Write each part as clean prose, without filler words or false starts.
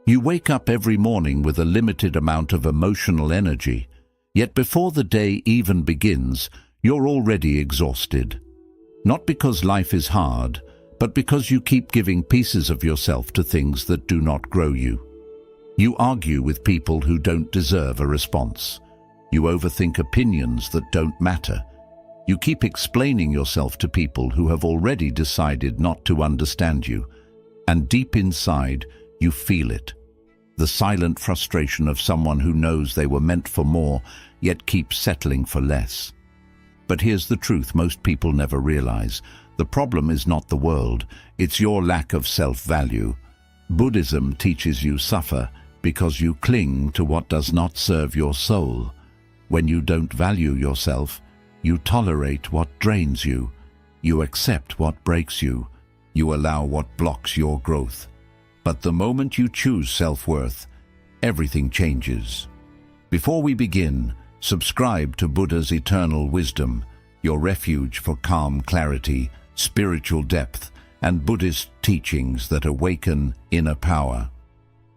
You wake up every morning with a limited amount of emotional energy, yet before the day even begins, you're already exhausted. Not because life is hard, but because you keep giving pieces of yourself to things that do not grow you. You argue with people who don't deserve a response. You overthink opinions that don't matter. You keep explaining yourself to people who have already decided not to understand you. And deep inside, you feel it. The silent frustration of someone who knows they were meant for more, yet keeps settling for less. But here's the truth most people never realize. The problem is not the world, it's your lack of self-value. Buddhism teaches you suffer because you cling to what does not serve your soul. When you don't value yourself, you tolerate what drains you. You accept what breaks you. You allow what blocks your growth. But the moment you choose self-worth, everything changes. Before we begin, subscribe to Buddha's eternal wisdom, your refuge for calm clarity, spiritual depth, and Buddhist teachings that awaken inner power.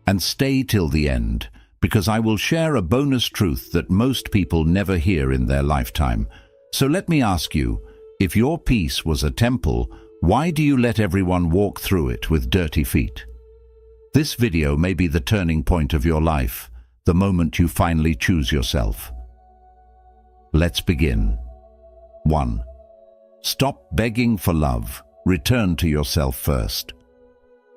And stay till the end, because I will share a bonus truth that most people never hear in their lifetime. So let me ask you, if your peace was a temple, why do you let everyone walk through it with dirty feet? This video may be the turning point of your life, the moment you finally choose yourself. Let's begin. 1. Stop begging for love. Return to yourself first.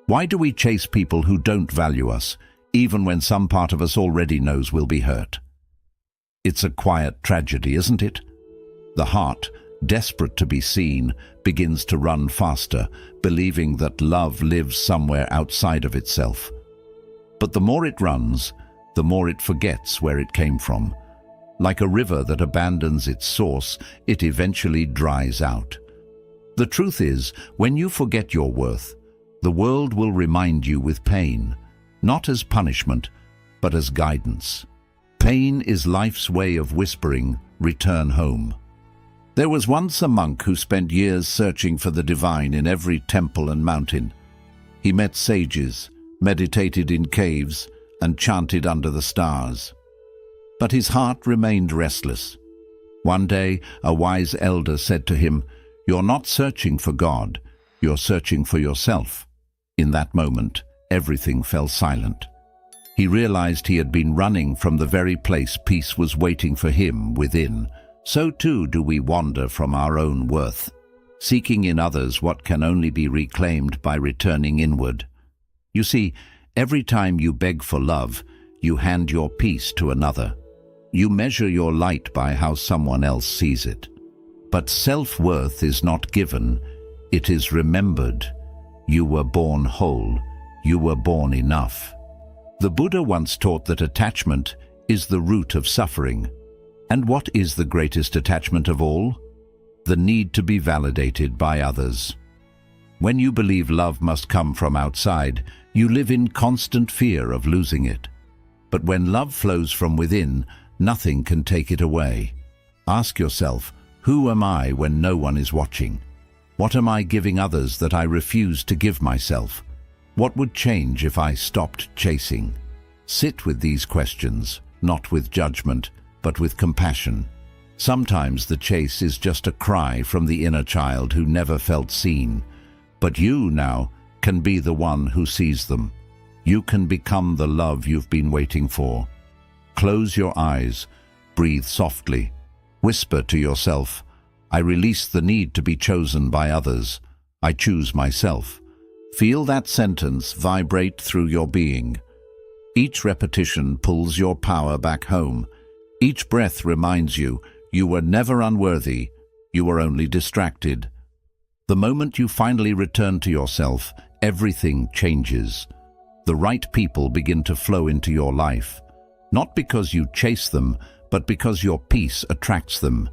Why do we chase people who don't value us, even when some part of us already knows we'll be hurt? It's a quiet tragedy, isn't it? The heart, desperate to be seen, begins to run faster, believing that love lives somewhere outside of itself. But the more it runs, the more it forgets where it came from. Like a river that abandons its source, it eventually dries out. The truth is, when you forget your worth, the world will remind you with pain, not as punishment, but as guidance. Pain is life's way of whispering, "Return home." There was once a monk who spent years searching for the divine in every temple and mountain. He met sages, meditated in caves, and chanted under the stars. But his heart remained restless. One day, a wise elder said to him, "You're not searching for God, you're searching for yourself." In that moment, everything fell silent. He realized he had been running from the very place peace was waiting for him within. So too do we wander from our own worth, seeking in others what can only be reclaimed by returning inward. You see, every time you beg for love, you hand your peace to another. You measure your light by how someone else sees it. But self-worth is not given, it is remembered. You were born whole, you were born enough. The Buddha once taught that attachment is the root of suffering. And what is the greatest attachment of all? The need to be validated by others. When you believe love must come from outside, you live in constant fear of losing it. But when love flows from within, nothing can take it away. Ask yourself, who am I when no one is watching? What am I giving others that I refuse to give myself? What would change if I stopped chasing? Sit with these questions, not with judgment, but with compassion. Sometimes the chase is just a cry from the inner child who never felt seen. But you now can be the one who sees them. You can become the love you've been waiting for. Close your eyes, breathe softly, whisper to yourself, "I release the need to be chosen by others. I choose myself." Feel that sentence vibrate through your being. Each repetition pulls your power back home. Each breath reminds you, you were never unworthy, you were only distracted. The moment you finally return to yourself, everything changes. The right people begin to flow into your life, not because you chase them, but because your peace attracts them.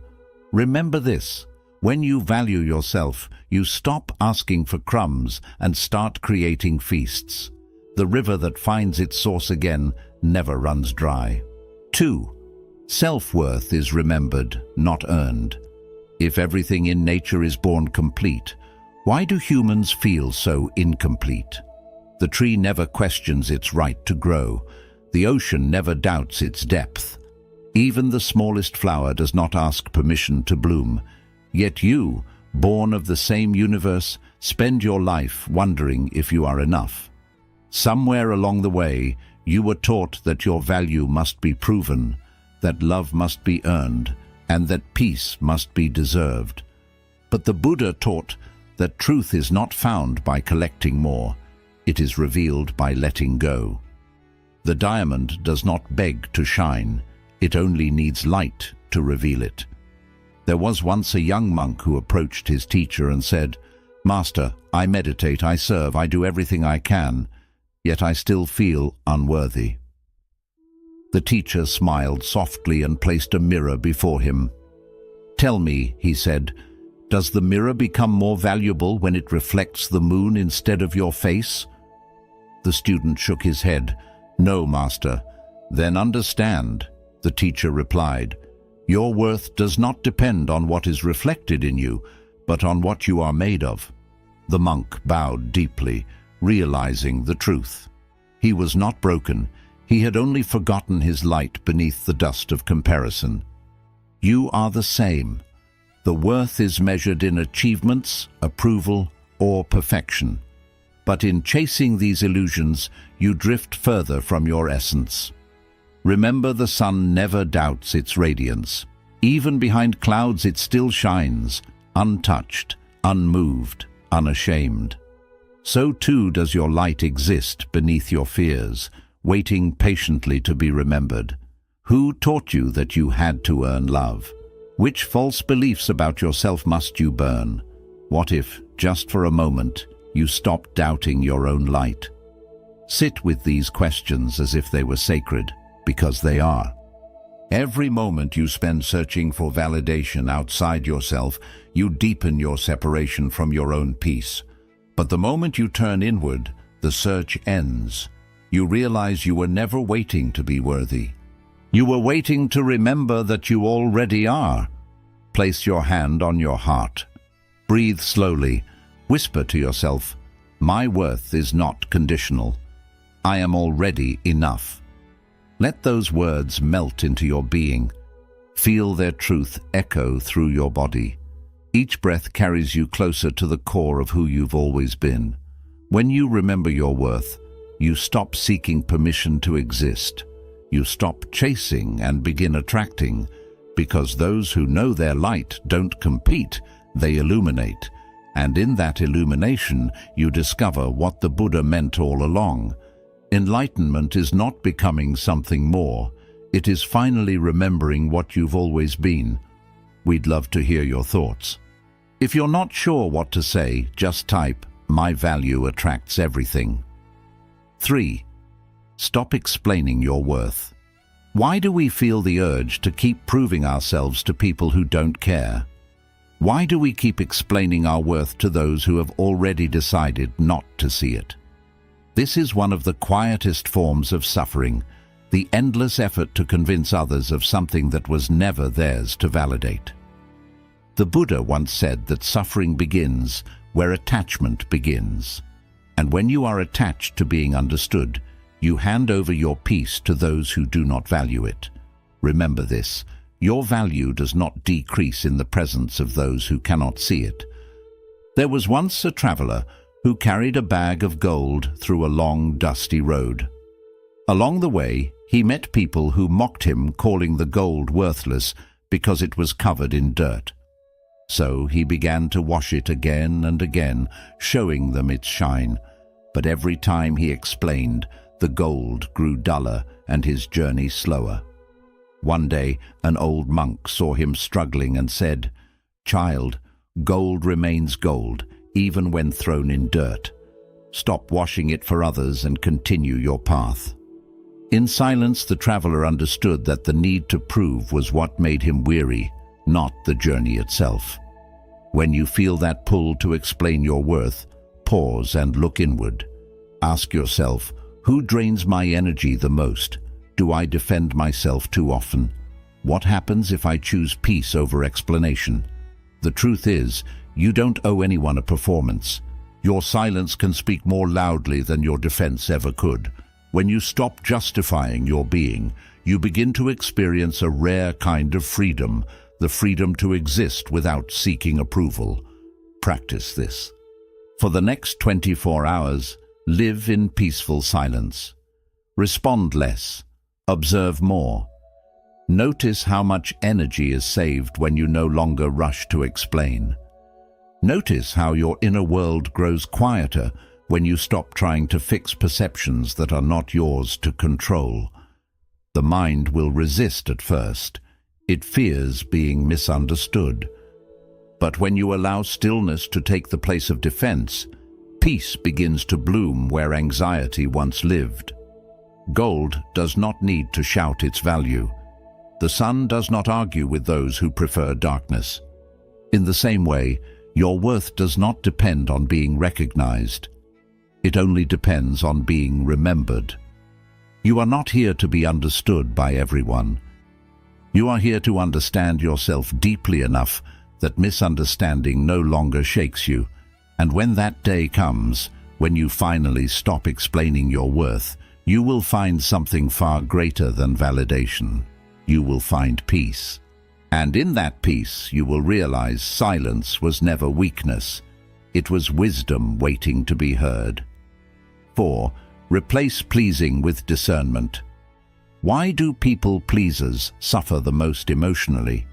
Remember this, when you value yourself, you stop asking for crumbs and start creating feasts. The river that finds its source again never runs dry. 2. Self-worth is remembered, not earned. If everything in nature is born complete, why do humans feel so incomplete? The tree never questions its right to grow. The ocean never doubts its depth. Even the smallest flower does not ask permission to bloom. Yet you, born of the same universe, spend your life wondering if you are enough. Somewhere along the way, you were taught that your value must be proven, that love must be earned, and that peace must be deserved. But the Buddha taught that truth is not found by collecting more. It is revealed by letting go. The diamond does not beg to shine. It only needs light to reveal it. There was once a young monk who approached his teacher and said, "Master, I meditate, I serve, I do everything I can, yet I still feel unworthy." The teacher smiled softly and placed a mirror before him. "Tell me," he said, "does the mirror become more valuable when it reflects the moon instead of your face?" The student shook his head. "No, master." "Then understand," the teacher replied. "Your worth does not depend on what is reflected in you, but on what you are made of." The monk bowed deeply, realizing the truth. He was not broken. He had only forgotten his light beneath the dust of comparison. You are the same. The worth is measured in achievements, approval, or perfection. But in chasing these illusions, you drift further from your essence. Remember, the sun never doubts its radiance. Even behind clouds it still shines, untouched, unmoved, unashamed. So too does your light exist beneath your fears, waiting patiently to be remembered. Who taught you that you had to earn love? Which false beliefs about yourself must you burn? What if, just for a moment, you stopped doubting your own light? Sit with these questions as if they were sacred, because they are. Every moment you spend searching for validation outside yourself, you deepen your separation from your own peace. But the moment you turn inward, the search ends. You realize you were never waiting to be worthy. You were waiting to remember that you already are. Place your hand on your heart. Breathe slowly. Whisper to yourself, "My worth is not conditional. I am already enough." Let those words melt into your being. Feel their truth echo through your body. Each breath carries you closer to the core of who you've always been. When you remember your worth, you stop seeking permission to exist. You stop chasing and begin attracting, because those who know their light don't compete, they illuminate. And in that illumination, you discover what the Buddha meant all along. Enlightenment is not becoming something more. It is finally remembering what you've always been. We'd love to hear your thoughts. If you're not sure what to say, just type, "My value attracts everything." 3. Stop explaining your worth. Why do we feel the urge to keep proving ourselves to people who don't care? Why do we keep explaining our worth to those who have already decided not to see it? This is one of the quietest forms of suffering, the endless effort to convince others of something that was never theirs to validate. The Buddha once said that suffering begins where attachment begins. And when you are attached to being understood, you hand over your peace to those who do not value it. Remember this, your value does not decrease in the presence of those who cannot see it. There was once a traveler who carried a bag of gold through a long, dusty road. Along the way, he met people who mocked him, calling the gold worthless because it was covered in dirt. So he began to wash it again and again, showing them its shine. But every time he explained, the gold grew duller and his journey slower. One day, an old monk saw him struggling and said, "Child, gold remains gold, even when thrown in dirt. Stop washing it for others and continue your path." In silence, the traveler understood that the need to prove was what made him weary, not the journey itself. When you feel that pull to explain your worth, pause and look inward. Ask yourself, who drains my energy the most? Do I defend myself too often? What happens if I choose peace over explanation? The truth is, you don't owe anyone a performance. Your silence can speak more loudly than your defense ever could. When you stop justifying your being, you begin to experience a rare kind of freedom, the freedom to exist without seeking approval. Practice this. For the next 24 hours, live in peaceful silence. Respond less. Observe more. Notice how much energy is saved when you no longer rush to explain. Notice how your inner world grows quieter when you stop trying to fix perceptions that are not yours to control. The mind will resist at first. It fears being misunderstood. But when you allow stillness to take the place of defense, peace begins to bloom where anxiety once lived. Gold does not need to shout its value. The sun does not argue with those who prefer darkness. In the same way, your worth does not depend on being recognized. It only depends on being remembered. You are not here to be understood by everyone. You are here to understand yourself deeply enough that misunderstanding no longer shakes you. And when that day comes, when you finally stop explaining your worth, you will find something far greater than validation. You will find peace. And in that peace, you will realize silence was never weakness. It was wisdom waiting to be heard. 4. Replace pleasing with discernment. Why do people-pleasers suffer the most emotionally?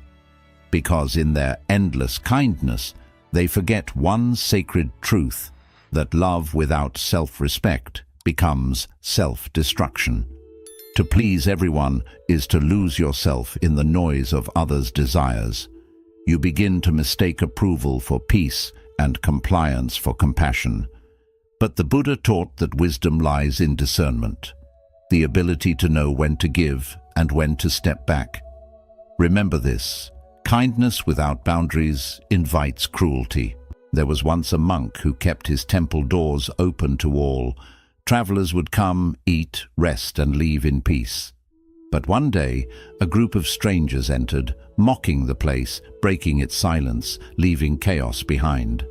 Because in their endless kindness, they forget one sacred truth, that love without self-respect becomes self-destruction. To please everyone is to lose yourself in the noise of others' desires. You begin to mistake approval for peace and compliance for compassion. But the Buddha taught that wisdom lies in discernment, the ability to know when to give and when to step back. Remember this: kindness without boundaries invites cruelty. There was once a monk who kept his temple doors open to all. Travelers would come, eat, rest, and leave in peace. But one day, a group of strangers entered, mocking the place, breaking its silence, leaving chaos behind.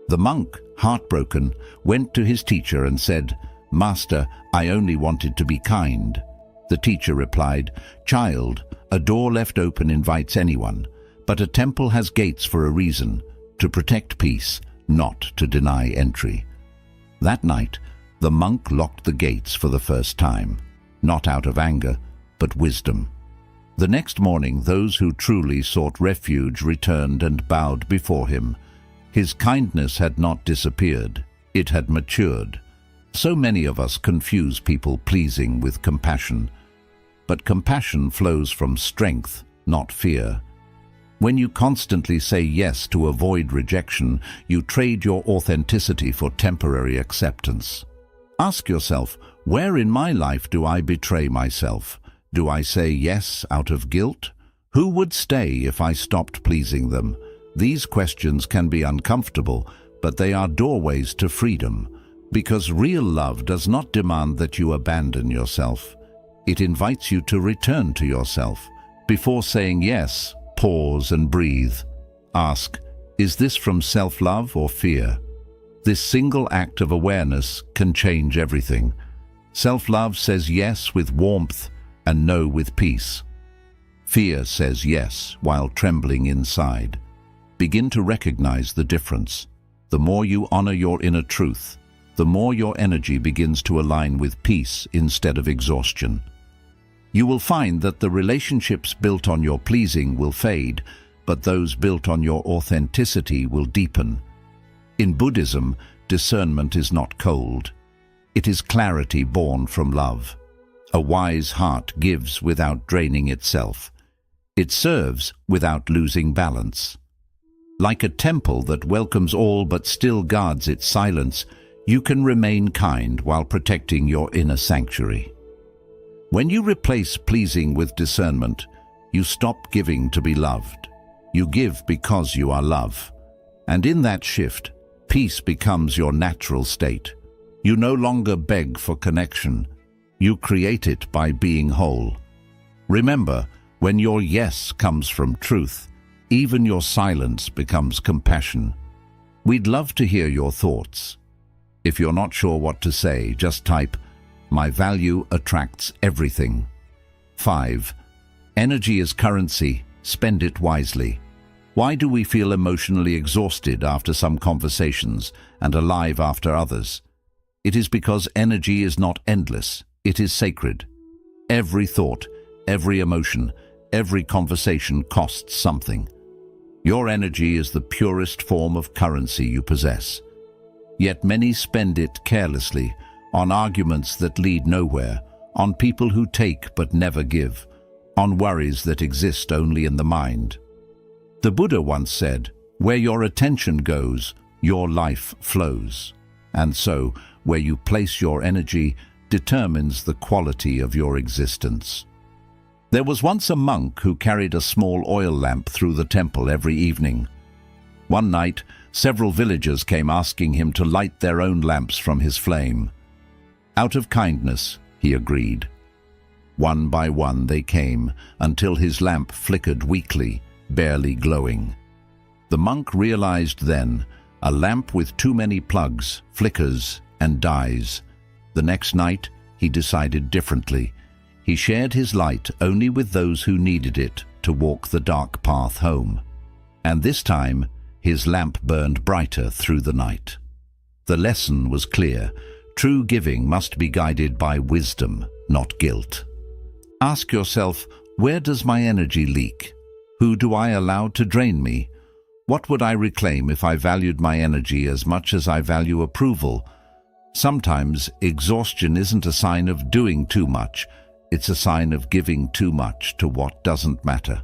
The monk, heartbroken, went to his teacher and said, "Master, I only wanted to be kind." The teacher replied, "Child, a door left open invites anyone, but a temple has gates for a reason, to protect peace, not to deny entry." That night, the monk locked the gates for the first time, not out of anger, but wisdom. The next morning, those who truly sought refuge returned and bowed before him. His kindness had not disappeared, it had matured. So many of us confuse people-pleasing with compassion. But compassion flows from strength, not fear. When you constantly say yes to avoid rejection, you trade your authenticity for temporary acceptance. Ask yourself, where in my life do I betray myself? Do I say yes out of guilt? Who would stay if I stopped pleasing them? These questions can be uncomfortable, but they are doorways to freedom. Because real love does not demand that you abandon yourself. It invites you to return to yourself. Before saying yes, pause and breathe. Ask, is this from self-love or fear? This single act of awareness can change everything. Self-love says yes with warmth and no with peace. Fear says yes while trembling inside. Begin to recognize the difference. The more you honor your inner truth, the more your energy begins to align with peace instead of exhaustion. You will find that the relationships built on your pleasing will fade, but those built on your authenticity will deepen. In Buddhism, discernment is not cold. It is clarity born from love. A wise heart gives without draining itself. It serves without losing balance. Like a temple that welcomes all but still guards its silence, you can remain kind while protecting your inner sanctuary. When you replace pleasing with discernment, you stop giving to be loved. You give because you are love. And in that shift, peace becomes your natural state. You no longer beg for connection. You create it by being whole. Remember, when your yes comes from truth, even your silence becomes compassion. We'd love to hear your thoughts. If you're not sure what to say, just type, "My value attracts everything." 5. Energy is currency. Spend it wisely. Why do we feel emotionally exhausted after some conversations and alive after others? It is because energy is not endless. It is sacred. Every thought, every emotion, every conversation costs something. Your energy is the purest form of currency you possess. Yet many spend it carelessly, on arguments that lead nowhere, on people who take but never give, on worries that exist only in the mind. The Buddha once said, "Where your attention goes, your life flows." And so, where you place your energy determines the quality of your existence. There was once a monk who carried a small oil lamp through the temple every evening. One night, several villagers came asking him to light their own lamps from his flame. Out of kindness, he agreed. One by one they came, until his lamp flickered weakly, barely glowing. The monk realized then, a lamp with too many plugs flickers and dies. The next night, he decided differently. He shared his light only with those who needed it to walk the dark path home. And this time, his lamp burned brighter through the night. The lesson was clear. True giving must be guided by wisdom, not guilt. Ask yourself, where does my energy leak? Who do I allow to drain me? What would I reclaim if I valued my energy as much as I value approval? Sometimes exhaustion isn't a sign of doing too much. It's a sign of giving too much to what doesn't matter.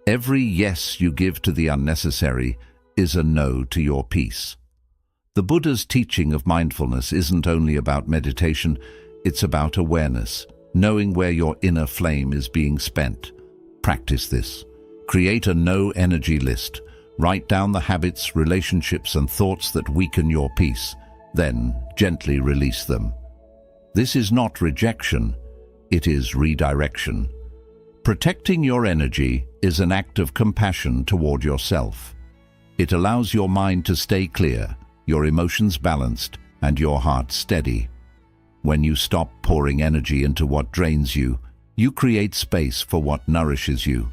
Every yes you give to the unnecessary is a no to your peace. The Buddha's teaching of mindfulness isn't only about meditation, it's about awareness, knowing where your inner flame is being spent. Practice this. Create a no-energy list. Write down the habits, relationships, and thoughts that weaken your peace. Then gently release them. This is not rejection. It is redirection. Protecting your energy is an act of compassion toward yourself. It allows your mind to stay clear, your emotions balanced, and your heart steady. When you stop pouring energy into what drains you, you create space for what nourishes you.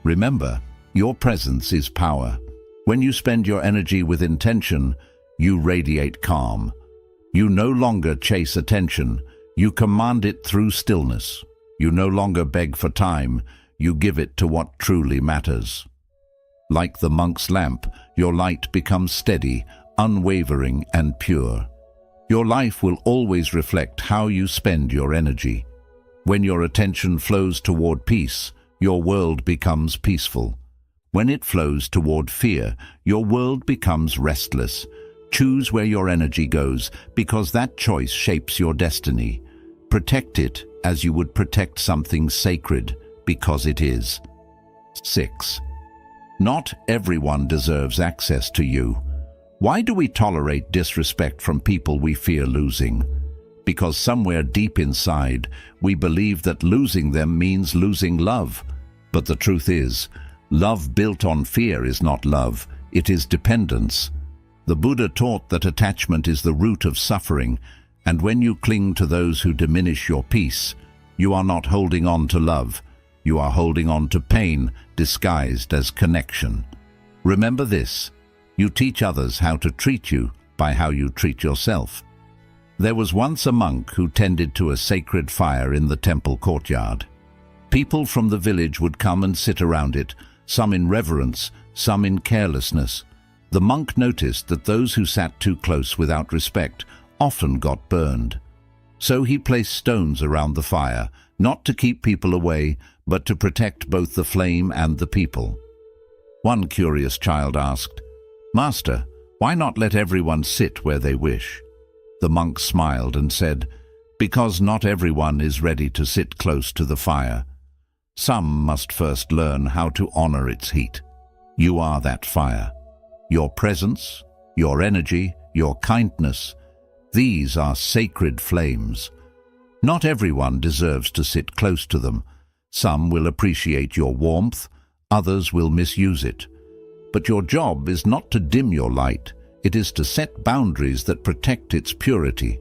Remember, your presence is power. When you spend your energy with intention, you radiate calm. You no longer chase attention. You command it through stillness. You no longer beg for time. You give it to what truly matters. Like the monk's lamp, your light becomes steady, unwavering, and pure. Your life will always reflect how you spend your energy. When your attention flows toward peace, your world becomes peaceful. When it flows toward fear, your world becomes restless. Choose where your energy goes, because that choice shapes your destiny. Protect it as you would protect something sacred, because it is. 6. Not everyone deserves access to you. Why do we tolerate disrespect from people we fear losing? Because somewhere deep inside, we believe that losing them means losing love. But the truth is, love built on fear is not love, it is dependence. The Buddha taught that attachment is the root of suffering, and when you cling to those who diminish your peace, you are not holding on to love, you are holding on to pain disguised as connection. Remember this, you teach others how to treat you by how you treat yourself. There was once a monk who tended to a sacred fire in the temple courtyard. People from the village would come and sit around it, some in reverence, some in carelessness. The monk noticed that those who sat too close without respect often got burned. So he placed stones around the fire, not to keep people away, but to protect both the flame and the people. One curious child asked, "Master, why not let everyone sit where they wish?" The monk smiled and said, "Because not everyone is ready to sit close to the fire. Some must first learn how to honor its heat. You are that fire. Your presence, your energy, your kindness, these are sacred flames. Not everyone deserves to sit close to them. Some will appreciate your warmth, others will misuse it. But your job is not to dim your light, It is to set boundaries that protect its purity.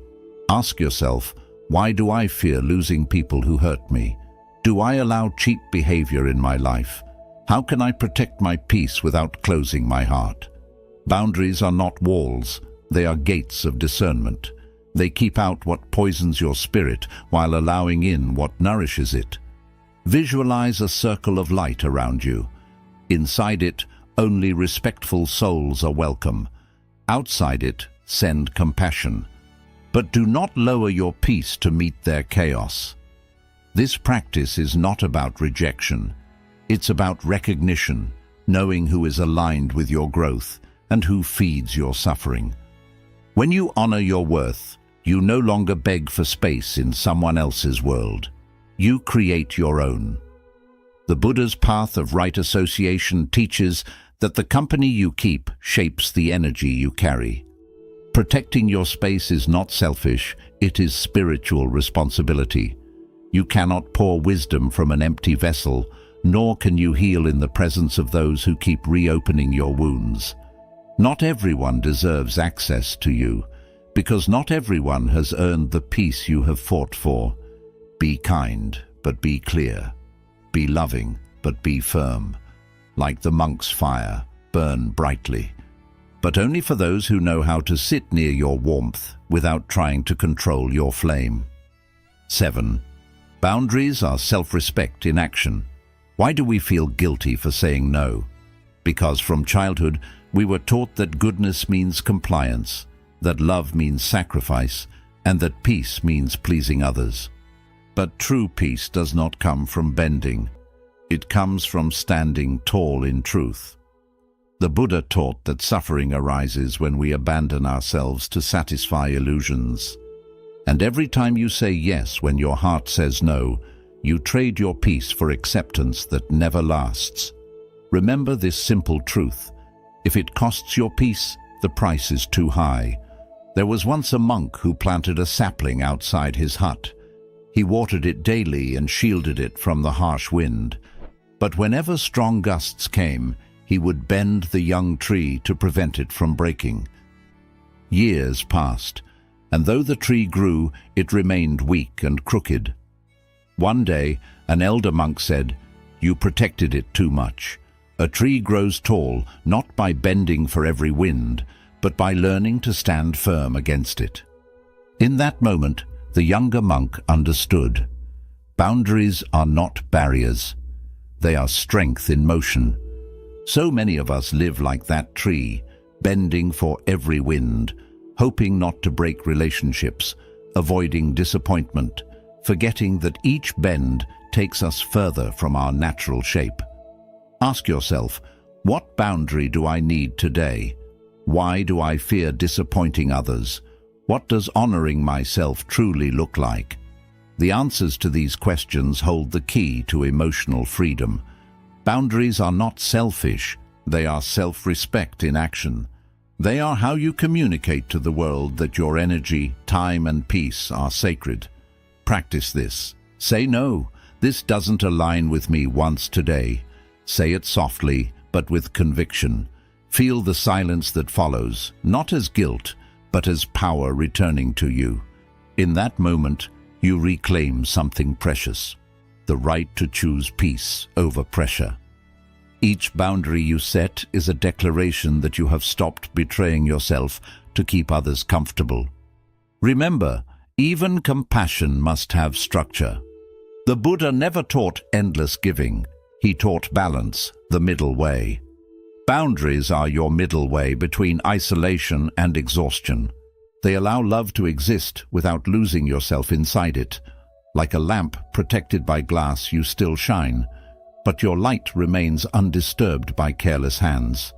Ask yourself, why do I fear losing people who hurt me? Do I allow cheap behavior in my life? How can I protect my peace without closing my heart? Boundaries are not walls, they are gates of discernment. They keep out what poisons your spirit while allowing in what nourishes it. Visualize a circle of light around you. Inside it, only respectful souls are welcome. Outside it, send compassion. But do not lower your peace to meet their chaos. This practice is not about rejection. It's about recognition, knowing who is aligned with your growth and who feeds your suffering. When you honor your worth, you no longer beg for space in someone else's world. You create your own. The Buddha's path of right association teaches that the company you keep shapes the energy you carry. Protecting your space is not selfish, it is spiritual responsibility. You cannot pour wisdom from an empty vessel, nor can you heal in the presence of those who keep reopening your wounds. Not everyone deserves access to you, because not everyone has earned the peace you have fought for. Be kind, but be clear. Be loving, but be firm. Like the monk's fire, burn brightly. But only for those who know how to sit near your warmth without trying to control your flame. 7. Boundaries are self-respect in action. Why do we feel guilty for saying no? Because from childhood, we were taught that goodness means compliance, that love means sacrifice, and that peace means pleasing others. But true peace does not come from bending. It comes from standing tall in truth. The Buddha taught that suffering arises when we abandon ourselves to satisfy illusions. And every time you say yes when your heart says no, you trade your peace for acceptance that never lasts. Remember this simple truth. If it costs your peace, the price is too high. There was once a monk who planted a sapling outside his hut. He watered it daily and shielded it from the harsh wind. But whenever strong gusts came, he would bend the young tree to prevent it from breaking. Years passed, and though the tree grew, it remained weak and crooked. One day, an elder monk said, "You protected it too much. A tree grows tall not by bending for every wind, but by learning to stand firm against it." In that moment, the younger monk understood. Boundaries are not barriers. They are strength in motion. So many of us live like that tree, bending for every wind, hoping not to break relationships, avoiding disappointment, forgetting that each bend takes us further from our natural shape. Ask yourself, what boundary do I need today? Why do I fear disappointing others? What does honoring myself truly look like? The answers to these questions hold the key to emotional freedom. Boundaries are not selfish, they are self-respect in action. They are how you communicate to the world that your energy, time, and peace are sacred. Practice this. Say no, this doesn't align with me once today. Say it softly, but with conviction. Feel the silence that follows, not as guilt, but as power returning to you. In that moment, you reclaim something precious, the right to choose peace over pressure. Each boundary you set is a declaration that you have stopped betraying yourself to keep others comfortable. Remember, even compassion must have structure. The Buddha never taught endless giving. He taught balance, the middle way. Boundaries are your middle way between isolation and exhaustion. They allow love to exist without losing yourself inside it. Like a lamp protected by glass, you still shine, but your light remains undisturbed by careless hands.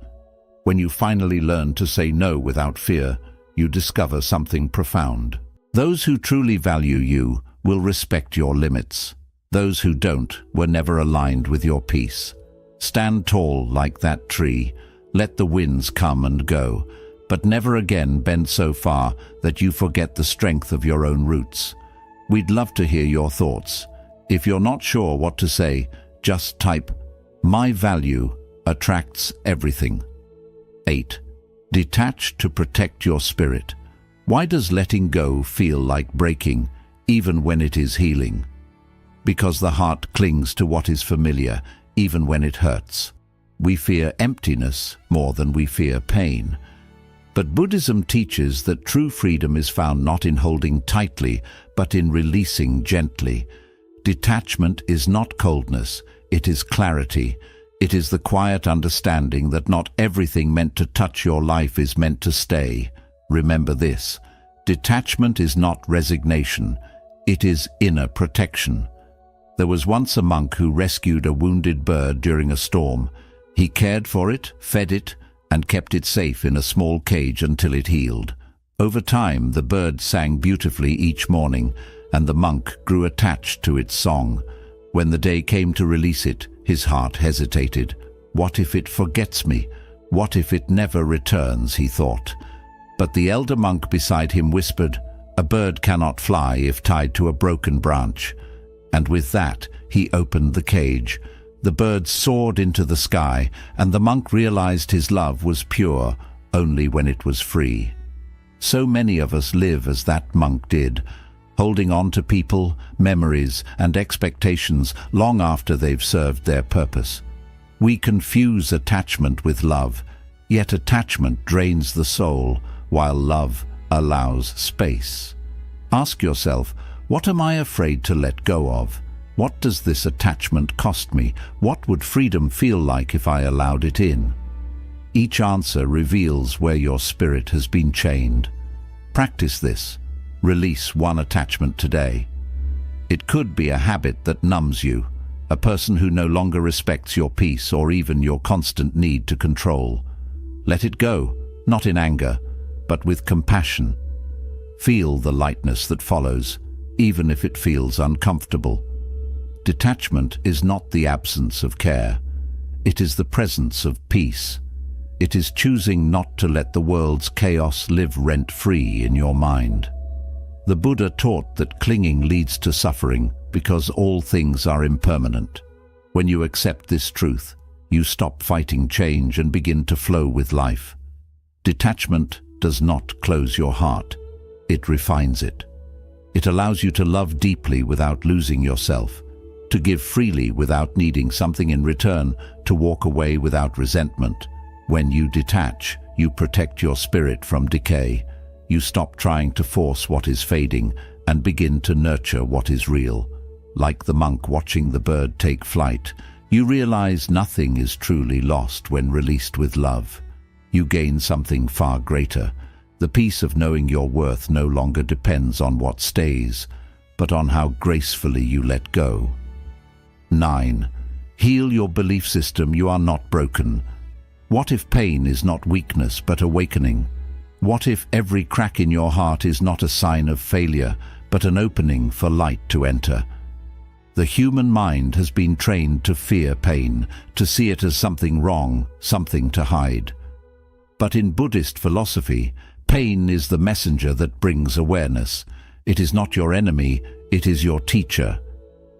When you finally learn to say no without fear, you discover something profound. Those who truly value you will respect your limits. Those who don't were never aligned with your peace. Stand tall like that tree. Let the winds come and go, but never again bend so far that you forget the strength of your own roots. We'd love to hear your thoughts. If you're not sure what to say, just type, "My value attracts everything." 8. Detach to protect your spirit. Why does letting go feel like breaking, even when it is healing? Because the heart clings to what is familiar, even when it hurts. We fear emptiness more than we fear pain. But Buddhism teaches that true freedom is found not in holding tightly, but in releasing gently. Detachment is not coldness, it is clarity. It is the quiet understanding that not everything meant to touch your life is meant to stay. Remember this: detachment is not resignation, it is inner protection. There was once a monk who rescued a wounded bird during a storm. He cared for it, fed it, and kept it safe in a small cage until it healed. Over time, the bird sang beautifully each morning, and the monk grew attached to its song. When the day came to release it, his heart hesitated. What if it forgets me? What if it never returns, he thought. But the elder monk beside him whispered, "A bird cannot fly if tied to a broken branch." And with that, he opened the cage. The bird soared into the sky, and the monk realized his love was pure only when it was free. So many of us live as that monk did, holding on to people, memories, and expectations long after they've served their purpose. We confuse attachment with love, yet attachment drains the soul, while love allows space. Ask yourself, what am I afraid to let go of? What does this attachment cost me? What would freedom feel like if I allowed it in? Each answer reveals where your spirit has been chained. Practice this. Release one attachment today. It could be a habit that numbs you, a person who no longer respects your peace or even your constant need to control. Let it go, not in anger, but with compassion. Feel the lightness that follows, even if it feels uncomfortable. Detachment is not the absence of care. It is the presence of peace. It is choosing not to let the world's chaos live rent-free in your mind. The Buddha taught that clinging leads to suffering because all things are impermanent. When you accept this truth, you stop fighting change and begin to flow with life. Detachment does not close your heart. It refines it. It allows you to love deeply without losing yourself, to give freely without needing something in return, to walk away without resentment. When you detach, you protect your spirit from decay. You stop trying to force what is fading and begin to nurture what is real. Like the monk watching the bird take flight, you realize nothing is truly lost when released with love. You gain something far greater. The peace of knowing your worth no longer depends on what stays, but on how gracefully you let go. 9. Heal your belief system. You are not broken. What if pain is not weakness but awakening? What if every crack in your heart is not a sign of failure, but an opening for light to enter? The human mind has been trained to fear pain, to see it as something wrong, something to hide. But in Buddhist philosophy, pain is the messenger that brings awareness. It is not your enemy, it is your teacher.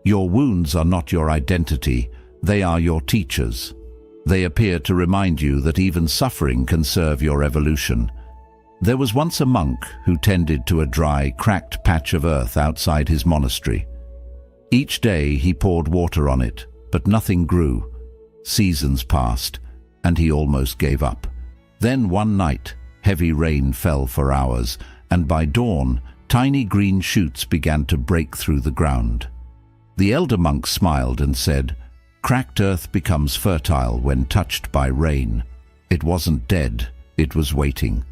Your wounds are not your identity, they are your teachers. They appear to remind you that even suffering can serve your evolution. There was once a monk who tended to a dry, cracked patch of earth outside his monastery. Each day he poured water on it, but nothing grew. Seasons passed, and he almost gave up. Then one night, heavy rain fell for hours, and by dawn, tiny green shoots began to break through the ground. The elder monk smiled and said, "Cracked earth becomes fertile when touched by rain." It wasn't dead, it was waiting.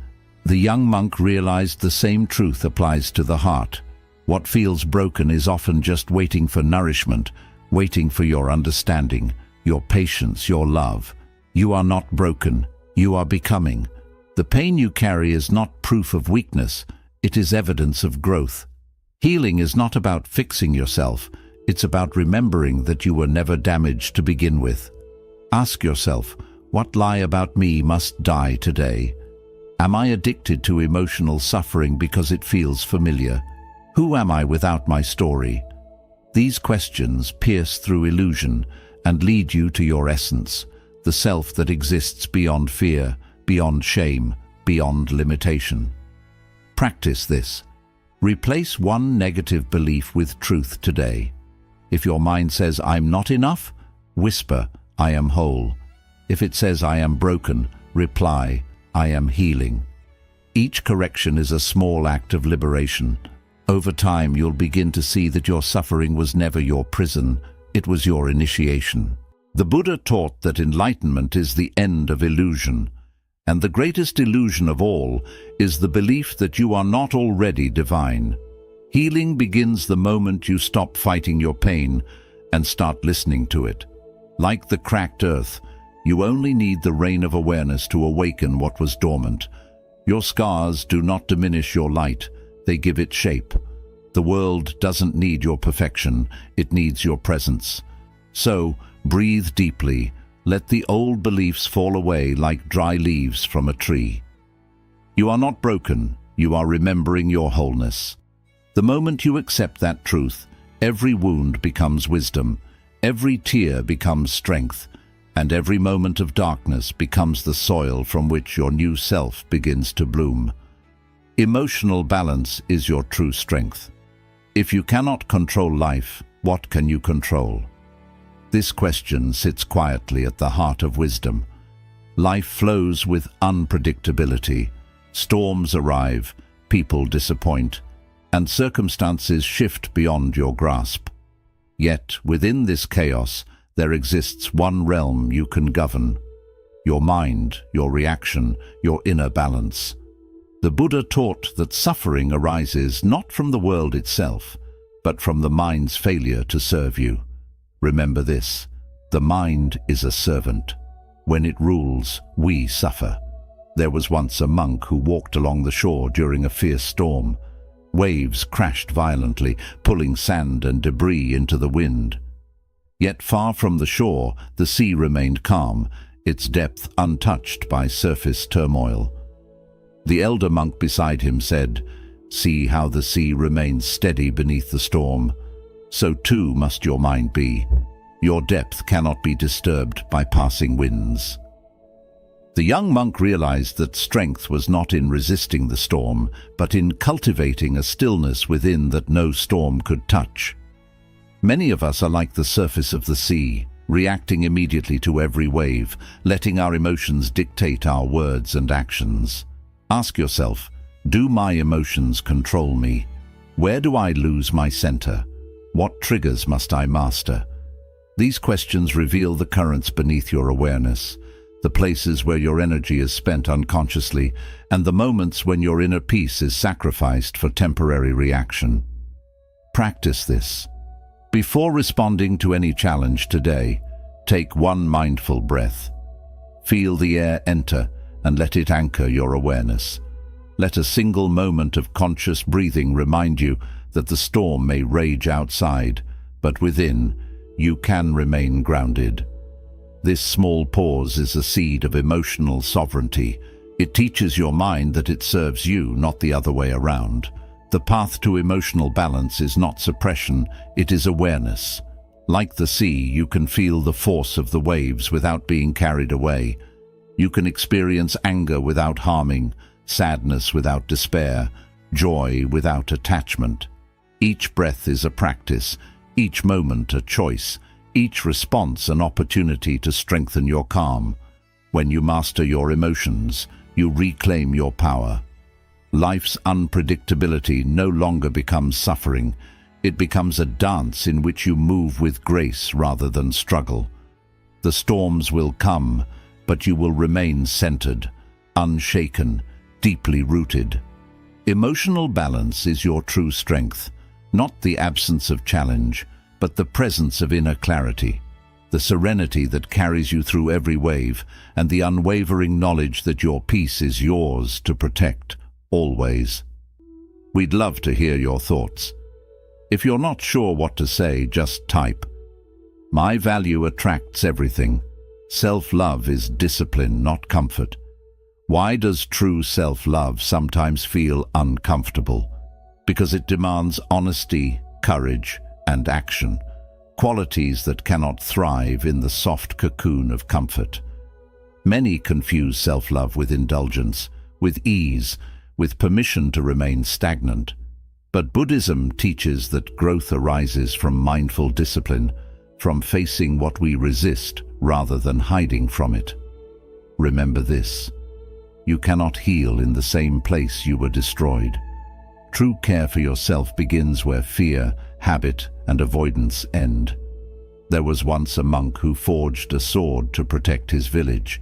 The young monk realized the same truth applies to the heart. What feels broken is often just waiting for nourishment, waiting for your understanding, your patience, your love. You are not broken, you are becoming. The pain you carry is not proof of weakness, it is evidence of growth. Healing is not about fixing yourself, it's about remembering that you were never damaged to begin with. Ask yourself, what lie about me must die today? Am I addicted to emotional suffering because it feels familiar? Who am I without my story? These questions pierce through illusion and lead you to your essence, the self that exists beyond fear, beyond shame, beyond limitation. Practice this. Replace one negative belief with truth today. If your mind says, "I'm not enough," whisper, "I am whole." If it says, "I am broken," reply, "I am healing." Each correction is a small act of liberation. Over time, you'll begin to see that your suffering was never your prison, it was your initiation. The Buddha taught that enlightenment is the end of illusion, and the greatest illusion of all is the belief that you are not already divine. Healing begins the moment you stop fighting your pain and start listening to it. Like the cracked earth, you only need the rain of awareness to awaken what was dormant. Your scars do not diminish your light, they give it shape. The world doesn't need your perfection, it needs your presence. So, breathe deeply, let the old beliefs fall away like dry leaves from a tree. You are not broken, you are remembering your wholeness. The moment you accept that truth, every wound becomes wisdom, every tear becomes strength, and every moment of darkness becomes the soil from which your new self begins to bloom. Emotional balance is your true strength. If you cannot control life, what can you control? This question sits quietly at the heart of wisdom. Life flows with unpredictability. Storms arrive, people disappoint, and circumstances shift beyond your grasp. Yet, within this chaos, there exists one realm you can govern: your mind, your reaction, your inner balance. The Buddha taught that suffering arises not from the world itself, but from the mind's failure to serve you. Remember this: the mind is a servant. When it rules, we suffer. There was once a monk who walked along the shore during a fierce storm. Waves crashed violently, pulling sand and debris into the wind. Yet far from the shore, the sea remained calm, its depth untouched by surface turmoil. The elder monk beside him said, "See how the sea remains steady beneath the storm. So too must your mind be. Your depth cannot be disturbed by passing winds." The young monk realized that strength was not in resisting the storm, but in cultivating a stillness within that no storm could touch. Many of us are like the surface of the sea, reacting immediately to every wave, letting our emotions dictate our words and actions. Ask yourself, do my emotions control me? Where do I lose my center? What triggers must I master? These questions reveal the currents beneath your awareness, the places where your energy is spent unconsciously, and the moments when your inner peace is sacrificed for temporary reaction. Practice this. Before responding to any challenge today, take one mindful breath. Feel the air enter and let it anchor your awareness. Let a single moment of conscious breathing remind you that the storm may rage outside, but within, you can remain grounded. This small pause is a seed of emotional sovereignty. It teaches your mind that it serves you, not the other way around. The path to emotional balance is not suppression, it is awareness. Like the sea, you can feel the force of the waves without being carried away. You can experience anger without harming, sadness without despair, joy without attachment. Each breath is a practice, each moment a choice, each response an opportunity to strengthen your calm. When you master your emotions, you reclaim your power. Life's unpredictability no longer becomes suffering. It becomes a dance in which you move with grace rather than struggle. The storms will come, but you will remain centered, unshaken, deeply rooted. Emotional balance is your true strength, not the absence of challenge, but the presence of inner clarity, the serenity that carries you through every wave, and the unwavering knowledge that your peace is yours to protect, always. We'd love to hear your thoughts. If you're not sure what to say, just type. My value attracts everything. Self-love is discipline, not comfort. Why does true self-love sometimes feel uncomfortable? Because it demands honesty, courage, and action, qualities that cannot thrive in the soft cocoon of comfort. Many confuse self-love with indulgence, with ease, with permission to remain stagnant. But Buddhism teaches that growth arises from mindful discipline, from facing what we resist rather than hiding from it. Remember this: you cannot heal in the same place you were destroyed. True care for yourself begins where fear, habit, and avoidance end. There was once a monk who forged a sword to protect his village.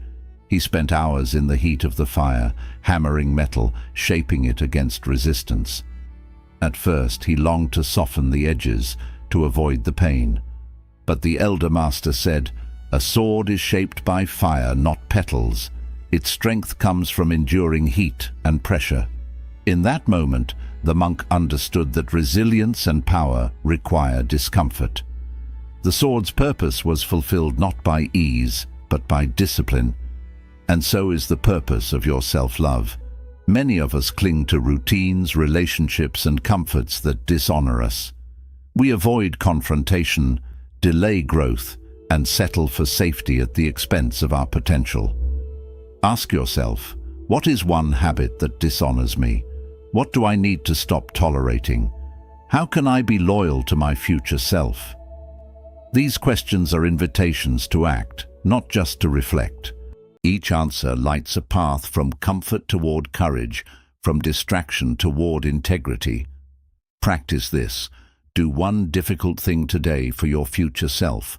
He spent hours in the heat of the fire, hammering metal, shaping it against resistance. At first, he longed to soften the edges, to avoid the pain. But the elder master said, "A sword is shaped by fire, not petals. Its strength comes from enduring heat and pressure." In that moment, the monk understood that resilience and power require discomfort. The sword's purpose was fulfilled not by ease, but by discipline. And so is the purpose of your self-love. Many of us cling to routines, relationships, and comforts that dishonor us. We avoid confrontation, delay growth, and settle for safety at the expense of our potential. Ask yourself, what is one habit that dishonors me? What do I need to stop tolerating? How can I be loyal to my future self? These questions are invitations to act, not just to reflect. Each answer lights a path from comfort toward courage, from distraction toward integrity. Practice this. Do one difficult thing today for your future self.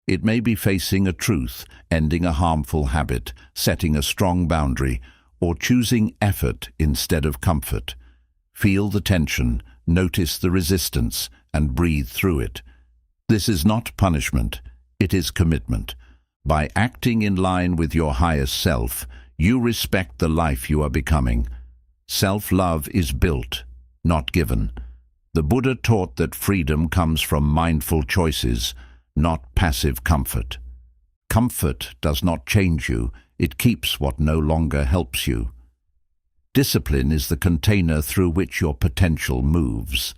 It may be facing a truth, ending a harmful habit, setting a strong boundary, or choosing effort instead of comfort. Feel the tension, notice the resistance, and breathe through it. This is not punishment, it is commitment. By acting in line with your highest self, you respect the life you are becoming. Self-love is built, not given. The Buddha taught that freedom comes from mindful choices, not passive comfort. Comfort does not change you, it keeps what no longer helps you. Discipline is the container through which your potential moves.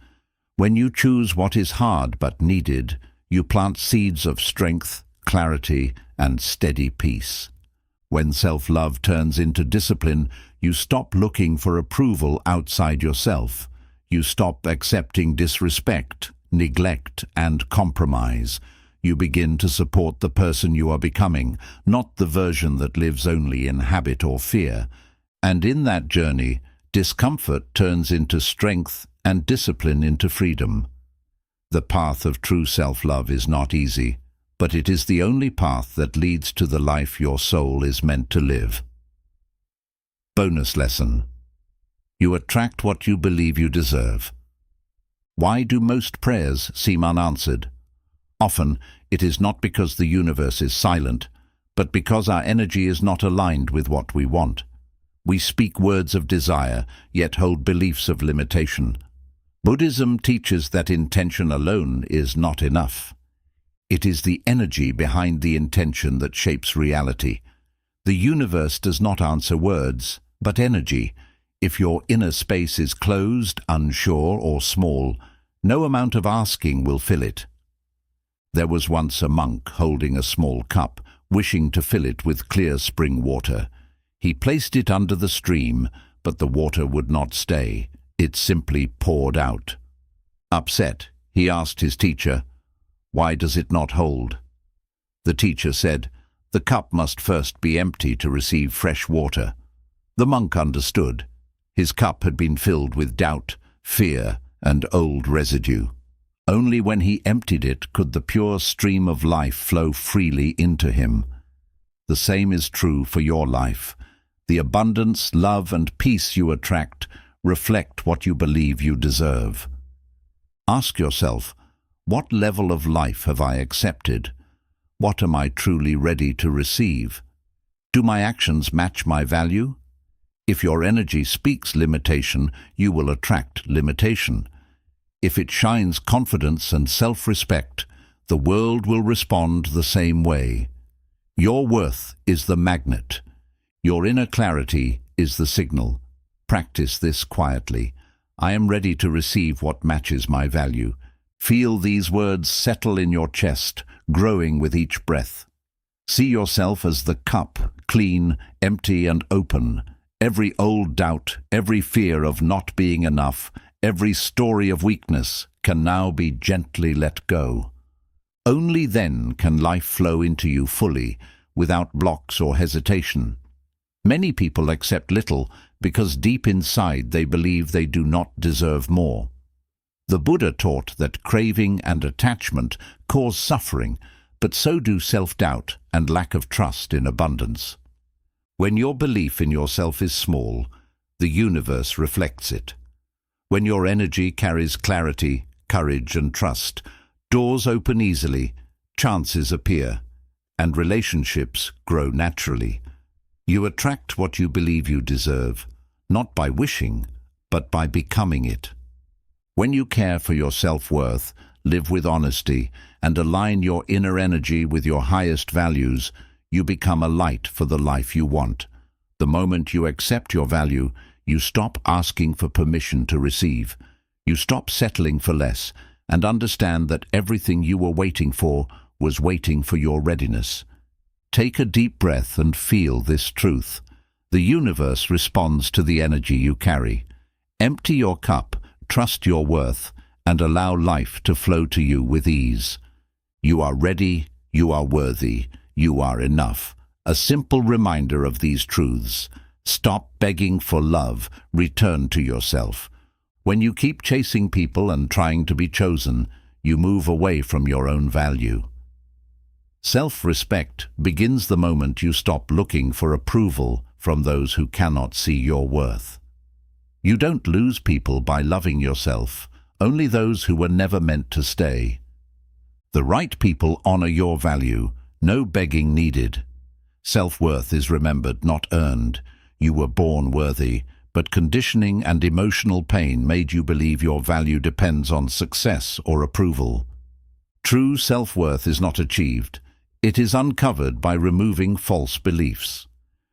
When you choose what is hard but needed, you plant seeds of strength, clarity, and steady peace. When self-love turns into discipline, you stop looking for approval outside yourself. You stop accepting disrespect, neglect, and compromise. You begin to support the person you are becoming, not the version that lives only in habit or fear. And in that journey, discomfort turns into strength and discipline into freedom. The path of true self-love is not easy, but it is the only path that leads to the life your soul is meant to live. Bonus lesson. You attract what you believe you deserve. Why do most prayers seem unanswered? Often, it is not because the universe is silent, but because our energy is not aligned with what we want. We speak words of desire, yet hold beliefs of limitation. Buddhism teaches that intention alone is not enough. It is the energy behind the intention that shapes reality. The universe does not answer words, but energy. If your inner space is closed, unsure, or small, no amount of asking will fill it. There was once a monk holding a small cup, wishing to fill it with clear spring water. He placed it under the stream, but the water would not stay. It simply poured out. Upset, he asked his teacher, "Why does it not hold?" The teacher said, "The cup must first be empty to receive fresh water." The monk understood. His cup had been filled with doubt, fear, and old residue. Only when he emptied it could the pure stream of life flow freely into him. The same is true for your life. The abundance, love, and peace you attract reflect what you believe you deserve. Ask yourself, what level of life have I accepted? What am I truly ready to receive? Do my actions match my value? If your energy speaks limitation, you will attract limitation. If it shines confidence and self-respect, the world will respond the same way. Your worth is the magnet. Your inner clarity is the signal. Practice this quietly. I am ready to receive what matches my value. Feel these words settle in your chest, growing with each breath. See yourself as the cup, clean, empty, and open. Every old doubt, every fear of not being enough, every story of weakness can now be gently let go. Only then can life flow into you fully, without blocks or hesitation. Many people accept little because deep inside they believe they do not deserve more. The Buddha taught that craving and attachment cause suffering, but so do self-doubt and lack of trust in abundance. When your belief in yourself is small, the universe reflects it. When your energy carries clarity, courage and trust, doors open easily, chances appear, and relationships grow naturally. You attract what you believe you deserve, not by wishing, but by becoming it. When you care for your self-worth, live with honesty, and align your inner energy with your highest values, you become a light for the life you want. The moment you accept your value, you stop asking for permission to receive. You stop settling for less, and understand that everything you were waiting for was waiting for your readiness. Take a deep breath and feel this truth. The universe responds to the energy you carry. Empty your cup, trust your worth, and allow life to flow to you with ease. You are ready, you are worthy, you are enough. A simple reminder of these truths. Stop begging for love, return to yourself. When you keep chasing people and trying to be chosen, you move away from your own value. Self-respect begins the moment you stop looking for approval from those who cannot see your worth. You don't lose people by loving yourself, only those who were never meant to stay. The right people honor your value, no begging needed. Self-worth is remembered, not earned. You were born worthy, but conditioning and emotional pain made you believe your value depends on success or approval. True self-worth is not achieved. It is uncovered by removing false beliefs.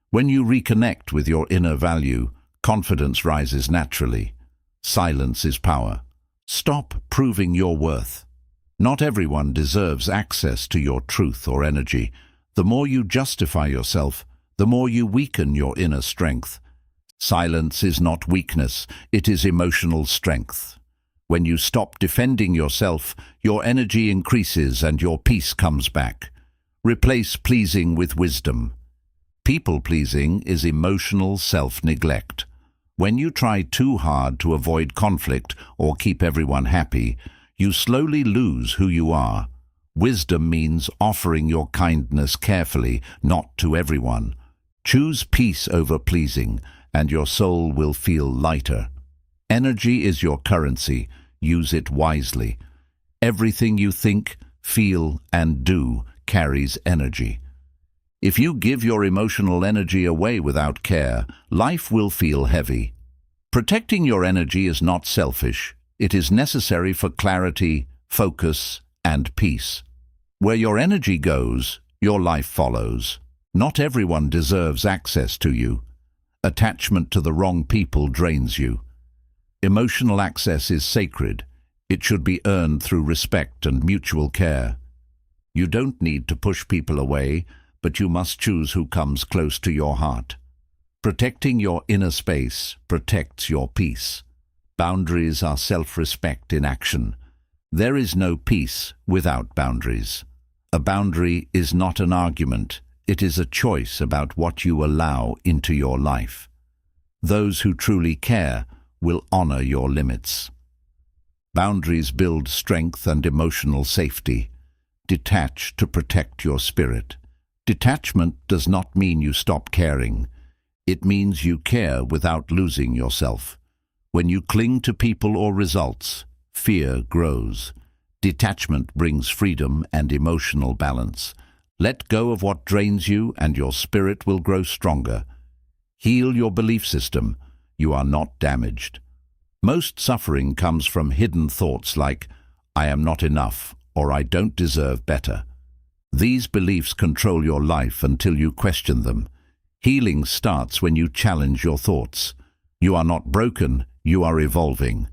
When you reconnect with your inner value, confidence rises naturally. Silence is power. Stop proving your worth. Not everyone deserves access to your truth or energy. The more you justify yourself, the more you weaken your inner strength. Silence is not weakness, it is emotional strength. When you stop defending yourself, your energy increases and your peace comes back. Replace pleasing with wisdom. People-pleasing is emotional self-neglect. When you try too hard to avoid conflict or keep everyone happy, you slowly lose who you are. Wisdom means offering your kindness carefully, not to everyone. Choose peace over pleasing, and your soul will feel lighter. Energy is your currency. Use it wisely. Everything you think, feel, and do carries energy. If you give your emotional energy away without care, life will feel heavy. Protecting your energy is not selfish. It is necessary for clarity, focus, and peace. Where your energy goes, your life follows. Not everyone deserves access to you. Attachment to the wrong people drains you. Emotional access is sacred. It should be earned through respect and mutual care. You don't need to push people away, but you must choose who comes close to your heart. Protecting your inner space protects your peace. Boundaries are self-respect in action. There is no peace without boundaries. A boundary is not an argument. It is a choice about what you allow into your life. Those who truly care will honor your limits. Boundaries build strength and emotional safety. Detach to protect your spirit. Detachment does not mean you stop caring. It means you care without losing yourself. When you cling to people or results, fear grows. Detachment brings freedom and emotional balance. Let go of what drains you and your spirit will grow stronger. Heal your belief system. You are not damaged. Most suffering comes from hidden thoughts like, I am not enough, or I don't deserve better. These beliefs control your life until you question them. Healing starts when you challenge your thoughts. You are not broken, you are evolving.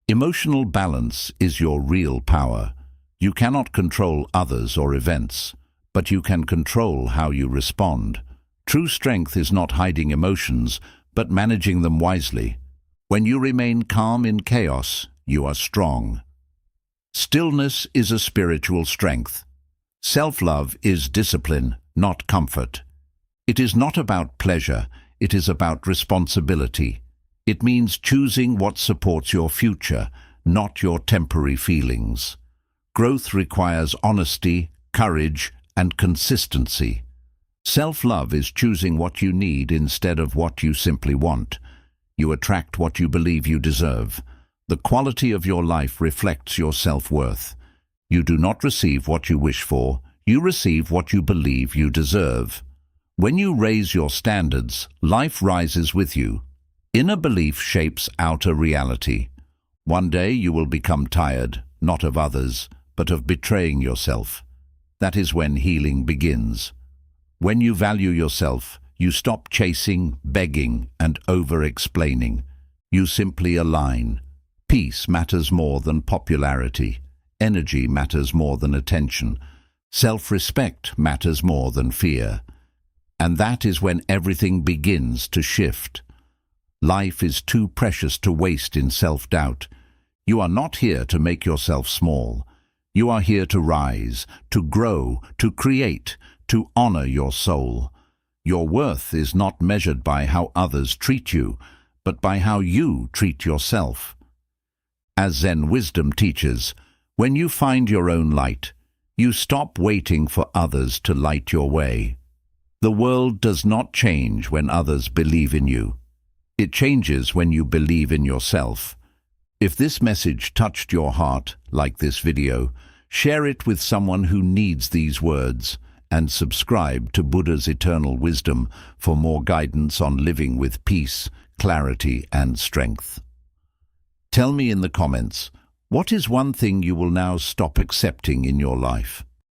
Emotional balance is your real power. You cannot control others or events, but you can control how you respond. True strength is not hiding emotions, but managing them wisely. When you remain calm in chaos, you are strong. Stillness is a spiritual strength. Self-love is discipline, not comfort. It is not about pleasure, it is about responsibility. It means choosing what supports your future, not your temporary feelings. Growth requires honesty, courage, and consistency. Self-love is choosing what you need instead of what you simply want. You attract what you believe you deserve. The quality of your life reflects your self-worth. You do not receive what you wish for, you receive what you believe you deserve. When you raise your standards, life rises with you. Inner belief shapes outer reality. One day you will become tired, not of others, but of betraying yourself. That is when healing begins. When you value yourself, you stop chasing, begging, and over-explaining. You simply align. Peace matters more than popularity. Energy matters more than attention. Self-respect matters more than fear. And that is when everything begins to shift. Life is too precious to waste in self-doubt. You are not here to make yourself small. You are here to rise, to grow, to create, to honor your soul. Your worth is not measured by how others treat you, but by how you treat yourself. As Zen wisdom teaches, when you find your own light, you stop waiting for others to light your way. The world does not change when others believe in you. It changes when you believe in yourself. If this message touched your heart, like this video, share it with someone who needs these words, and subscribe to Buddha's Eternal Wisdom for more guidance on living with peace, clarity, and strength. Tell me in the comments, what is one thing you will now stop accepting in your life?